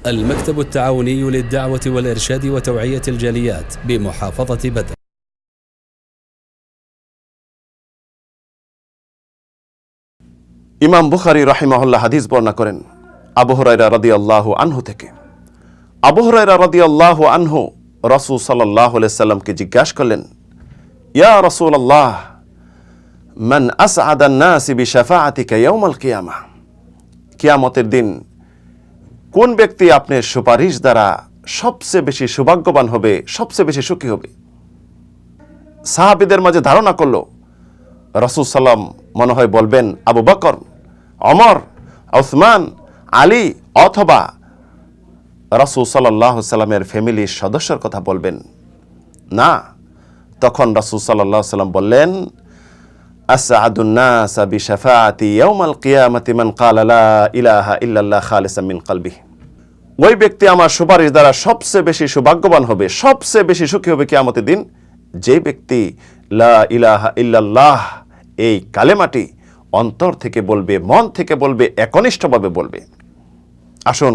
المكتب التعاوني للدعوة والإرشاد وتوعية الجاليات بمحافظة بدر। ইমাম বুখারী রাহিমাহুল্লাহ হাদিস বর্ণনা করেন আবু হুরায়রা রাদিয়াল্লাহু আনহু থেকে। আবু হুরায়রা রাদিয়াল্লাহু আনহু রাসূল সাল্লাল্লাহু আলাইহি সাল্লামকে জিজ্ঞাসা করলেন, ইয়া রাসূলুল্লাহ, মান আসআদান নাসি বিশাফাআতিকা ইয়াউমাল কিয়ামাহ, কিয়ামতের দিন কোন ব্যক্তি আপনার সুপারিশ দ্বারা সবচেয়ে বেশি সৌভাগ্যবান হবে, সবচেয়ে বেশি সুখী হবে? সাহাবীদের মাঝে ধারণা করলো রাসূল সাল্লাম মনে হয় বলবেন আবু বকর, ওমর, উসমান, আলী অথবা রাসূল সাল্লাল্লাহু আলাইহি সাল্লামের ফ্যামিলির সদস্যের কথা বলবেন। না, তখন রাসূল সাল্লাল্লাহু আলাইহি সাল্লাম বললেন, আসআদুন নাস বিশাফাআতি ইয়াউমাল কিয়ামাতি মান ক্বালা লা ইলাহা ইল্লাল্লাহ খালিসাম মিন কলবিহি। ওই ব্যক্তি আমার সুপারিশ দ্বারা সবচেয়ে বেশি সৌভাগ্যবান হবে, সবচেয়ে বেশি সুখী হবে কিয়ামতের দিন যে ব্যক্তি লা ইলাহা ইল্লাল্লাহ এই কালেমাটি অন্তর থেকে বলবে, মন থেকে বলবে, একনিষ্ঠভাবে বলবে। আসুন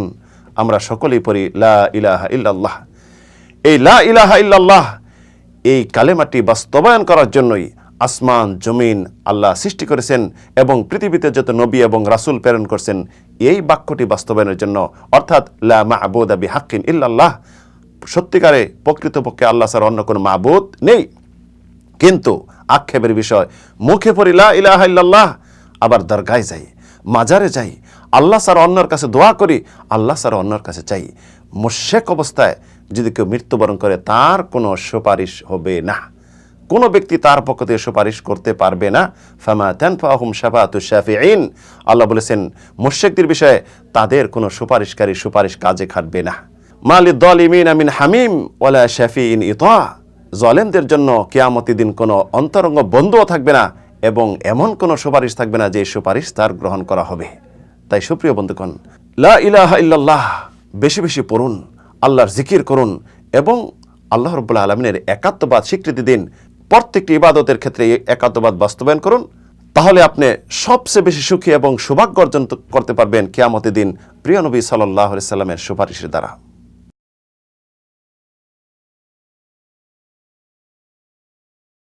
আমরা সকলেই পড়ি লা ইলাহা ইল্লাল্লাহ। এই লা ইলাহা ইল্লাল্লাহ এই কালেমাটি বাস্তবায়ন করার জন্যই আসমান জমিন আল্লাহ সৃষ্টি করেছেন এবং পৃথিবীতে যত নবী এবং রাসূল প্রেরণ করেছেন এই বাক্যটি বাস্তবায়নের জন্য, অর্থাৎ লা মা'বুদা বিহাক্কিন ইল্লাল্লাহ, সত্যিকারে প্রকৃতপক্ষে আল্লাহ ছাড়া অন্য কোনো মাবুদ নেই। কিন্তু আক্ষেপের বিষয়, মুখে পড়ি লা ইলাহা ইল্লাল্লাহ, আবার দরগায় যাই, মাজারে যাই, আল্লাহ ছাড়া অন্যর কাছে দোয়া করি, আল্লাহ ছাড়া অন্যর কাছে চাই। মুশরিক অবস্থায় যদি কেউ মৃত্যুবরণ করে তার কোনো সুপারিশ হবে না, কোনো ব্যক্তি তার পক্ষ থেকে সুপারিশ করতে পারবে না। ফামা তানফাহুম শাফাআতুশ শাফিঈন, আল্লাহ বলেছেন মুশরিকদের বিষয়ে তাদের কোনো সুপারিশকারী সুপারিশ কাজে খাটবে না। মালিদ যালিমিনা মিন হামিম ওয়ালা শাফিঈন ইতা, জালেমদের জন্য কিয়ামতের দিন কোনো অন্তরঙ্গ বন্ধুও থাকবে না এবং এমন কোনো সুপারিশ থাকবে না যে সুপারিশ তার গ্রহণ করা হবে। তাই সুপ্রিয় বন্ধুগণ, লা ইলাহা ইল্লাল্লাহ বেশি বেশি পড়ুন, আল্লাহর জিকির করুন এবং আল্লাহ রাব্বুল আলামিনের একাত্মবাদ স্বীকৃতি দিন। প্রত্যেকটি ইবাদতের ক্ষেত্রে একাত্মবাদ বাস্তবায়ন করুন, তাহলে আপনি সবচেয়ে বেশি সুখী এবং সৌভাগ্য অর্জন করতে পারবেন কিয়ামতের দিন প্রিয় নবী সাল্লাল্লাহু আলাইহি সাল্লামের সুপারিশের দ্বারা।